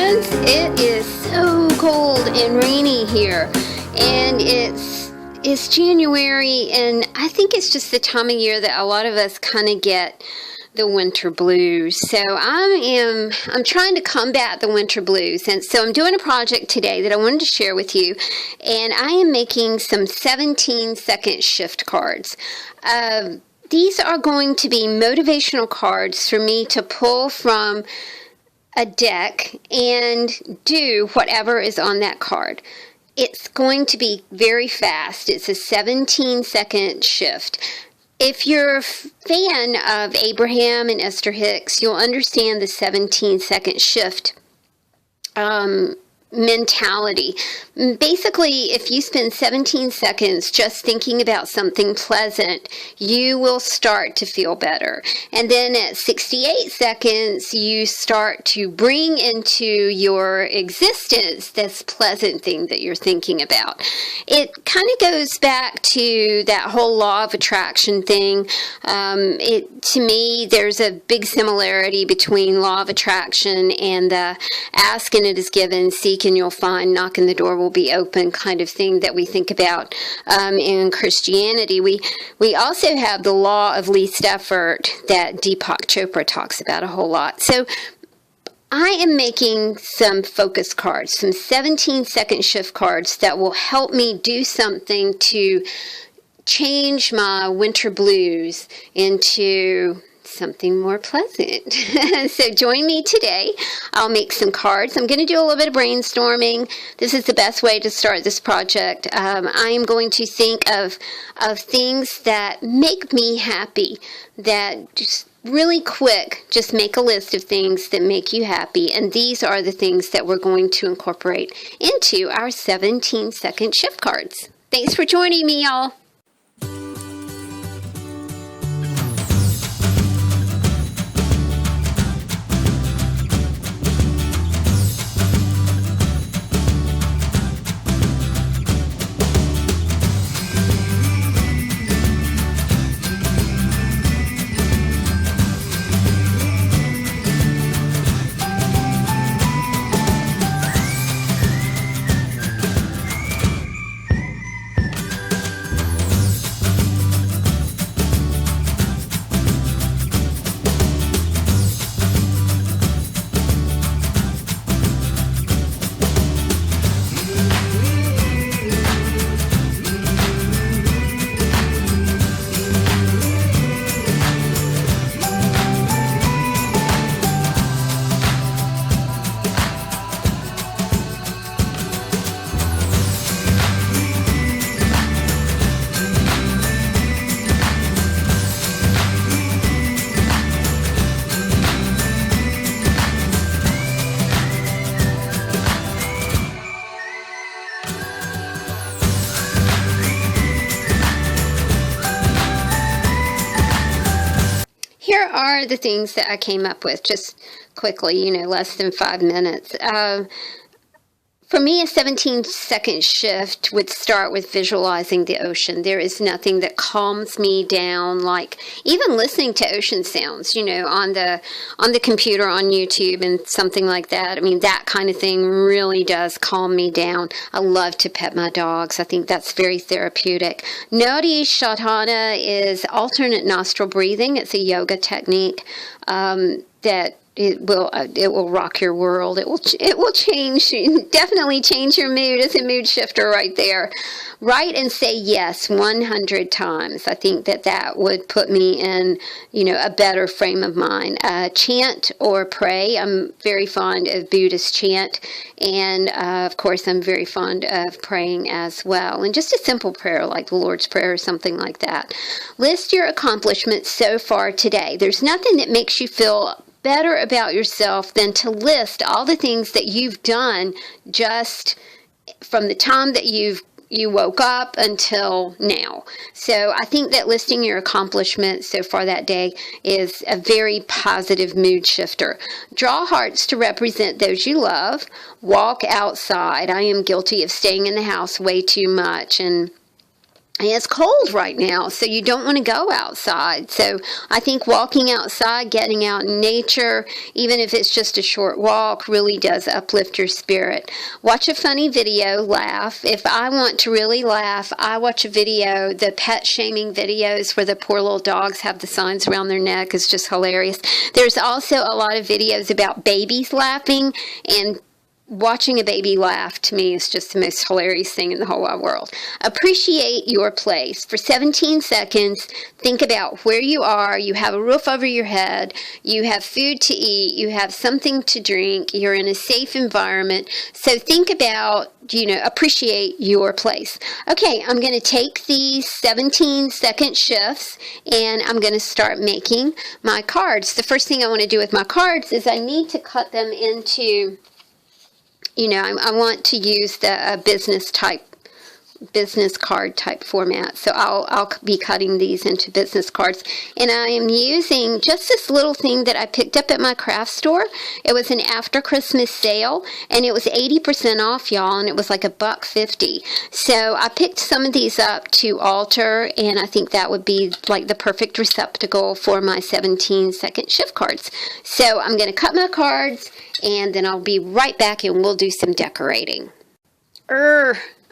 friends. It is so cold and rainy here, and it's January, and I think it's just the time of year that a lot of us kind of get the winter blues. So I'm trying to combat the winter blues, and so I'm doing a project today that I wanted to share with you, and I am making some 17-second shift cards. These are going to be motivational cards for me to pull from a deck and do whatever is on that card. It's going to be very fast. It's a 17-second shift. If you're a fan of Abraham and Esther Hicks, you'll understand the 17-second shift mentality. Basically, if you spend 17 seconds just thinking about something pleasant, you will start to feel better. And then at 68 seconds, you start to bring into your existence this pleasant thing that you're thinking about. It kind of goes back to that whole law of attraction thing. To me, there's a big similarity between law of attraction and the ask and it is given, seek and you'll find, knock and the door will be open kind of thing that we think about in Christianity. We also have the law of least effort that Deepak Chopra talks about a whole lot. So I am making some focus cards, some 17-second shift cards that will help me do something to change my winter blues into something more pleasant. So join me today. I'll make some cards. I'm going to do a little bit of brainstorming. This is the best way to start this project. I am going to think of things that make me happy, that just really quick, just make a list of things that make you happy. And these are the things that we're going to incorporate into our 17-second shift cards. Thanks for joining me, y'all. Here are the things that I came up with just quickly, less than 5 minutes. For me, a 17-second shift would start with visualizing the ocean. There is nothing that calms me down like even listening to ocean sounds, on the computer, on YouTube and something like that. I mean, that kind of thing really does calm me down. I love to pet my dogs. I think that's very therapeutic. Nadi Shodhana is alternate nostril breathing. It's a yoga technique that it will rock your world. It will change, definitely change your mood. It's a mood shifter right there. Write and say yes 100 times. I think that would put me in, a better frame of mind. Chant or pray. I'm very fond of Buddhist chant. And, of course, I'm very fond of praying as well. And just a simple prayer like the Lord's Prayer or something like that. List your accomplishments so far today. There's nothing that makes you feel better about yourself than to list all the things that you've done just from the time that you woke up until now. So I think that listing your accomplishments so far that day is a very positive mood shifter. Draw hearts to represent those you love. Walk outside. I am guilty of staying in the house way too much, and And it's cold right now, so you don't want to go outside. So I think walking outside, getting out in nature, even if it's just a short walk, really does uplift your spirit. Watch a funny video, laugh. If I want to really laugh, I watch a video, the pet shaming videos where the poor little dogs have the signs around their neck is just hilarious. There's also a lot of videos about babies laughing, and watching a baby laugh, to me, is just the most hilarious thing in the whole wide world. Appreciate your place. For 17 seconds, think about where you are. You have a roof over your head. You have food to eat. You have something to drink. You're in a safe environment. So think about, appreciate your place. Okay, I'm going to take these 17-second shifts, and I'm going to start making my cards. The first thing I want to do with my cards is I need to cut them into... I want to use the business card type format. So I'll be cutting these into business cards. And I am using just this little thing that I picked up at my craft store. It was an after Christmas sale, and it was 80% off, y'all, and it was like $1.50. So I picked some of these up to alter, and I think that would be like the perfect receptacle for my 17-second shift cards. So I'm going to cut my cards, and then I'll be right back, and we'll do some decorating.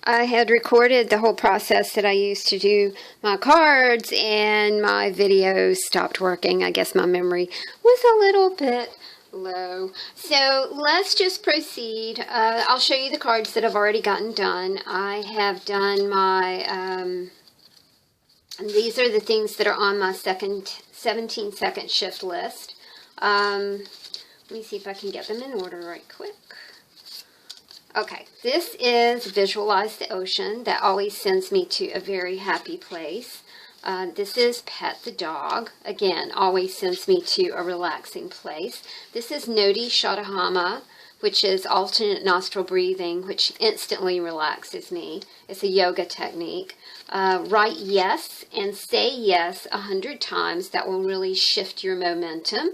I had recorded the whole process that I used to do my cards, and my video stopped working. I guess my memory was a little bit low. So let's just proceed. I'll show you the cards that I've already gotten done. I have done my, these are the things that are on my 17-second shift list. Let me see if I can get them in order right quick. Okay, this is Visualize the Ocean. That always sends me to a very happy place. This is Pet the Dog. Again, always sends me to a relaxing place. This is Nodi Shatahama, which is alternate nostril breathing, which instantly relaxes me. It's a yoga technique. Write yes and say yes 100 times. That will really shift your momentum.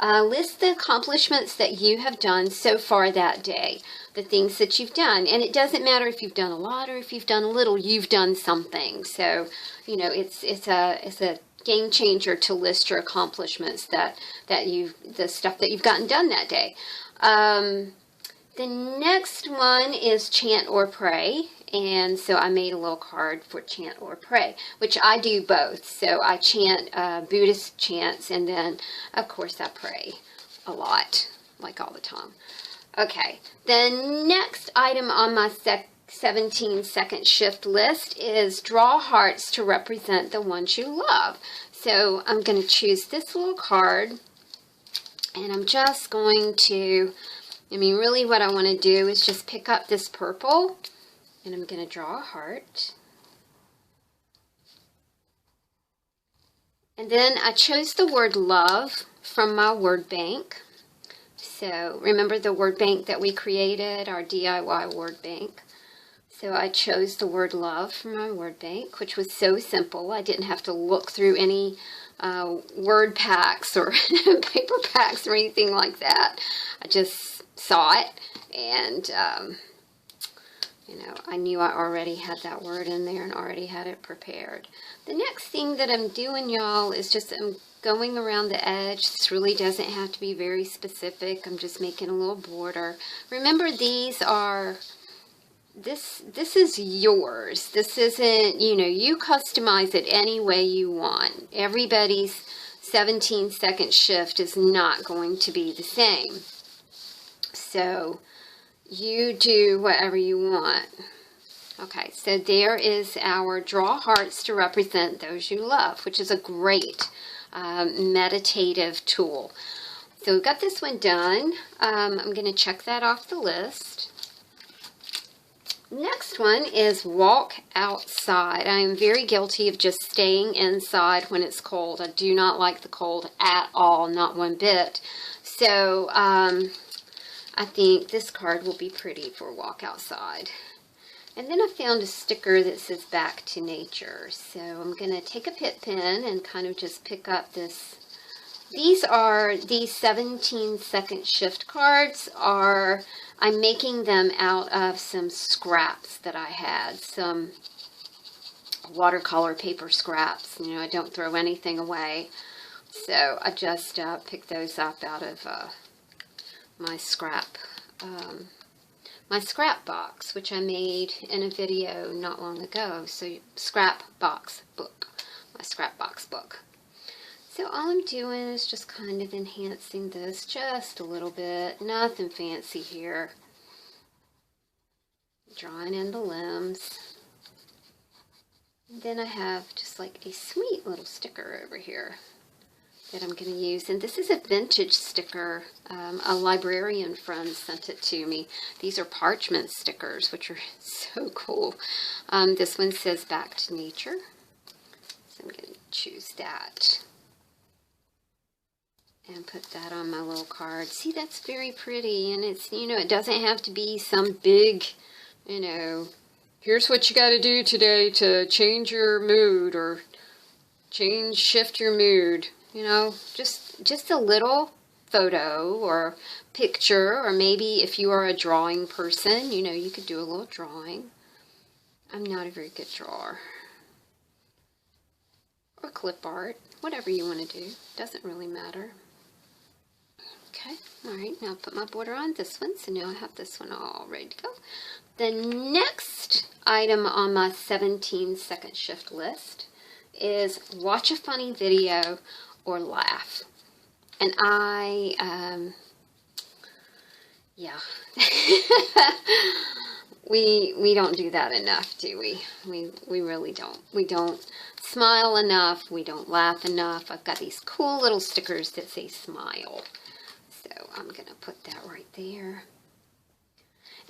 List the accomplishments that you have done so far that day. The things that you've done. And it doesn't matter if you've done a lot or if you've done a little, you've done something. So, it's a game changer to list your accomplishments the stuff that you've gotten done that day. The next one is chant or pray. And so I made a little card for chant or pray, which I do both. So I chant Buddhist chants, and then, of course, I pray a lot, like all the time. Okay, the next item on my 17-second shift list is draw hearts to represent the ones you love. So I'm going to choose this little card, and I'm just going to, really what I want to do is just pick up this purple, and I'm going to draw a heart. And then I chose the word love from my word bank. So remember the word bank that we created, our DIY word bank. So I chose the word love from my word bank, which was so simple. I didn't have to look through any word packs or paper packs or anything like that. I just saw it, and I knew I already had that word in there and already had it prepared. The next thing that I'm doing, y'all, is just I'm going around the edge. This really doesn't have to be very specific. I'm just making a little border. Remember, these are, this is yours. This isn't, you customize it any way you want. Everybody's 17-second shift is not going to be the same. So you do whatever you want. Okay, so there is our draw hearts to represent those you love, which is a great meditative tool. So we've got this one done. I'm going to check that off the list. Next one is walk outside. I am very guilty of just staying inside when it's cold. I do not like the cold at all, not one bit. So I think this card will be pretty for walk outside. And then I found a sticker that says back to nature. So I'm going to take a pit pen and kind of just pick up this. These 17-second shift cards are, I'm making them out of some scraps that I had. Some watercolor paper scraps. You know, I don't throw anything away. So I just picked those up out of my scrap box, which I made in a video not long ago. So scrap box book, my scrap box book. So all I'm doing is just kind of enhancing this just a little bit. Nothing fancy here. Drawing in the limbs. And then I have just like a sweet little sticker over here that I'm going to use. And this is a vintage sticker. A librarian friend sent it to me. These are parchment stickers, which are so cool. This one says "Back to Nature." So I'm going to choose that. And put that on my little card. See, that's very pretty. And it's, you know, it doesn't have to be some big, you know, here's what you got to do today to change your mood or shift your mood. You know, just a little photo or picture, or maybe if you are a drawing person, you know, you could do a little drawing. I'm not a very good drawer. Or clip art, whatever you want to do. Doesn't really matter. Okay, all right, now I'll put my border on this one, so now I have this one all ready to go. The next item on my 17-second shift list is watch a funny video or laugh. And yeah, we don't do that enough, do we? We really don't. We don't smile enough. We don't laugh enough. I've got these cool little stickers that say smile. So I'm going to put that right there.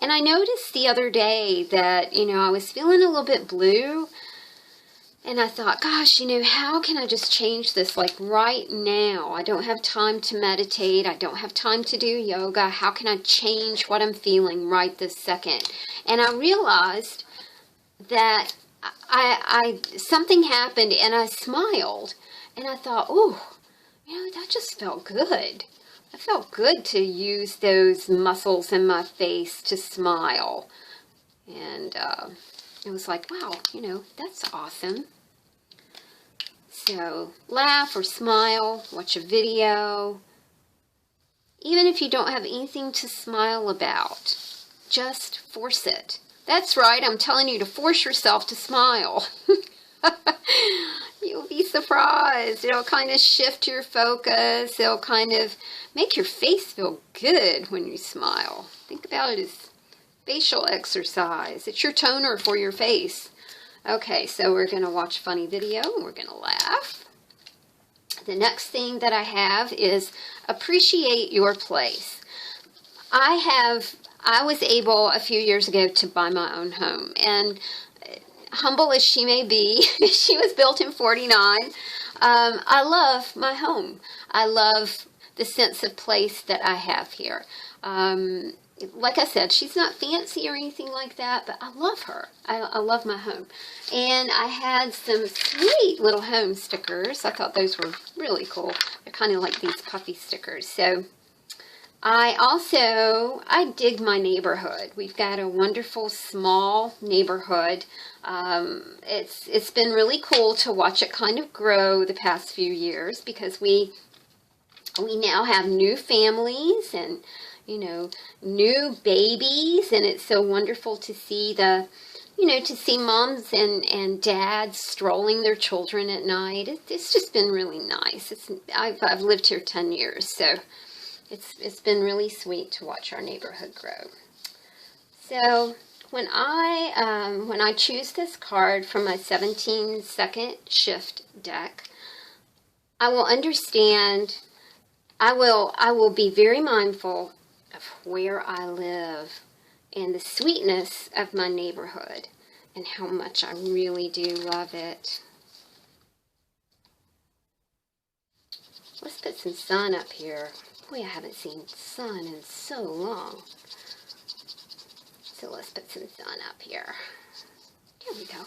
And I noticed the other day that, you know, I was feeling a little bit blue. And I thought, gosh, you know, how can I just change this like right now? I don't have time to meditate. I don't have time to do yoga. How can I change what I'm feeling right this second? And I realized that something happened and I smiled. And I thought, oh, you know, that just felt good. It felt good to use those muscles in my face to smile. And it was like, wow, you know, that's awesome. So laugh or smile, watch a video. Even if you don't have anything to smile about, just force it. That's right, I'm telling you to force yourself to smile. You'll be surprised. It'll kind of shift your focus. It'll kind of make your face feel good when you smile. Think about it as facial exercise. It's your toner for your face. Okay, so we're going to watch a funny video and we're going to laugh. The next thing that I have is appreciate your place. I was able a few years ago to buy my own home, and humble as she may be, she was built in '49. I love my home. I love the sense of place that I have here. Like I said, she's not fancy or anything like that, but I love her. I love my home. And I had some sweet little home stickers. I thought those were really cool. They're kind of like these puffy stickers. So I dig my neighborhood. We've got a wonderful small neighborhood. It's been really cool to watch it kind of grow the past few years, because we now have new families and, you know, new babies, and it's so wonderful to see to see moms and dads strolling their children at night. It's just been really nice. I've lived here 10 years, so it's been really sweet to watch our neighborhood grow. So when I choose this card from my 17-second shift deck, I will understand. I will be very mindful of where I live and the sweetness of my neighborhood and how much I really do love it. Let's put some sun up here. Boy, I haven't seen sun in so long. So let's put some sun up here. There we go.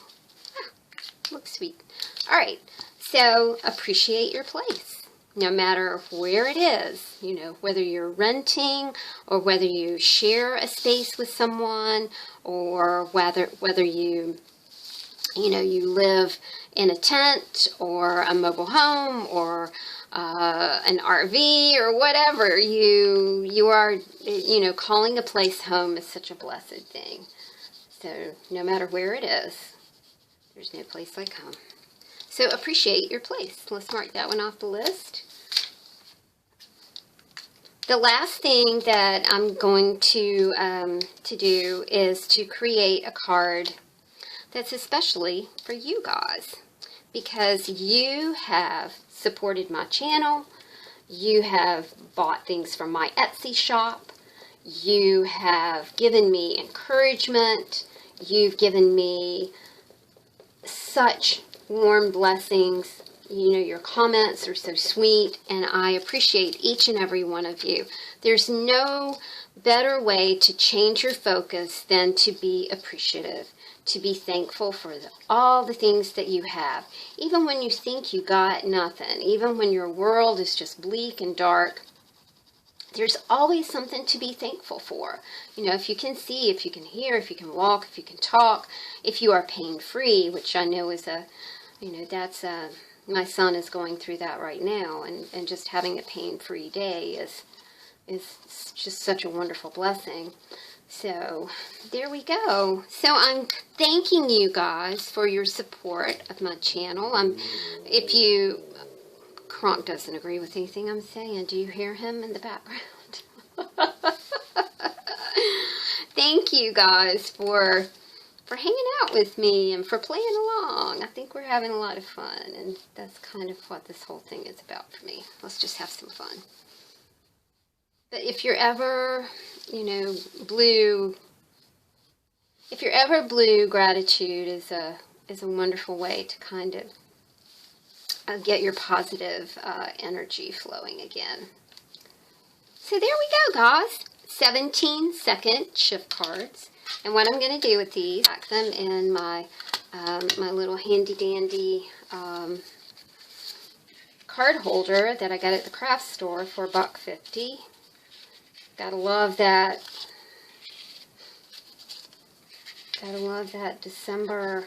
Looks sweet. All right, so appreciate your place. No matter where it is, you know, whether you're renting or whether you share a space with someone, or whether you you know, you live in a tent or a mobile home or an RV or whatever, you are, you know, calling a place home is such a blessed thing. So no matter where it is, there's no place like home. So appreciate your place. Let's mark that one off the list. The last thing that I'm going to do is to create a card that's especially for you guys, because you have supported my channel, you have bought things from my Etsy shop, you have given me encouragement, you've given me such warm blessings. You know, your comments are so sweet, and I appreciate each and every one of you. There's no better way to change your focus than to be appreciative, to be thankful for all the things that you have. Even when you think you got nothing, even when your world is just bleak and dark, there's always something to be thankful for. You know, if you can see, if you can hear, if you can walk, if you can talk, if you are pain-free, which I know is a, you know, that's a, my son is going through that right now, and just having a pain-free day is just such a wonderful blessing. So there we go. So I'm thanking you guys for your support of my channel. If you, Kronk doesn't agree with anything I'm saying. Do you hear him in the background? Thank you guys for hanging out with me and for playing along. I think we're having a lot of fun, and that's kind of what this whole thing is about for me. Let's just have some fun. But if you're ever, you know, blue, gratitude is a wonderful way to kind of get your positive energy flowing again. So there we go, guys. 17-second shift cards. And what I'm going to do with these, pack them in my my little handy dandy card holder that I got at the craft store for $1.50. Gotta love that. Gotta love that December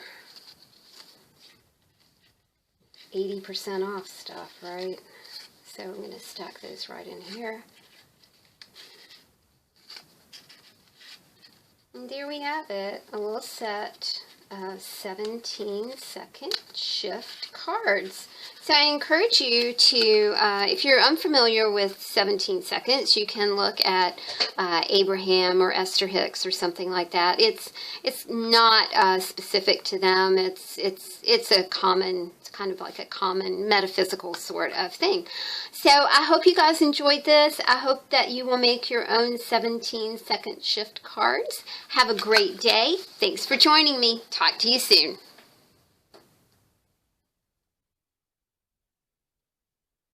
80% off stuff, right? So I'm going to stack those right in here. And there we have it, a little set of 17-second shift cards. So I encourage you to, if you're unfamiliar with 17 seconds, you can look at Abraham or Esther Hicks or something like that. It's not specific to them. It's a common, it's kind of like a common metaphysical sort of thing. So I hope you guys enjoyed this. I hope that you will make your own 17-second shift cards. Have a great day. Thanks for joining me. Talk to you soon.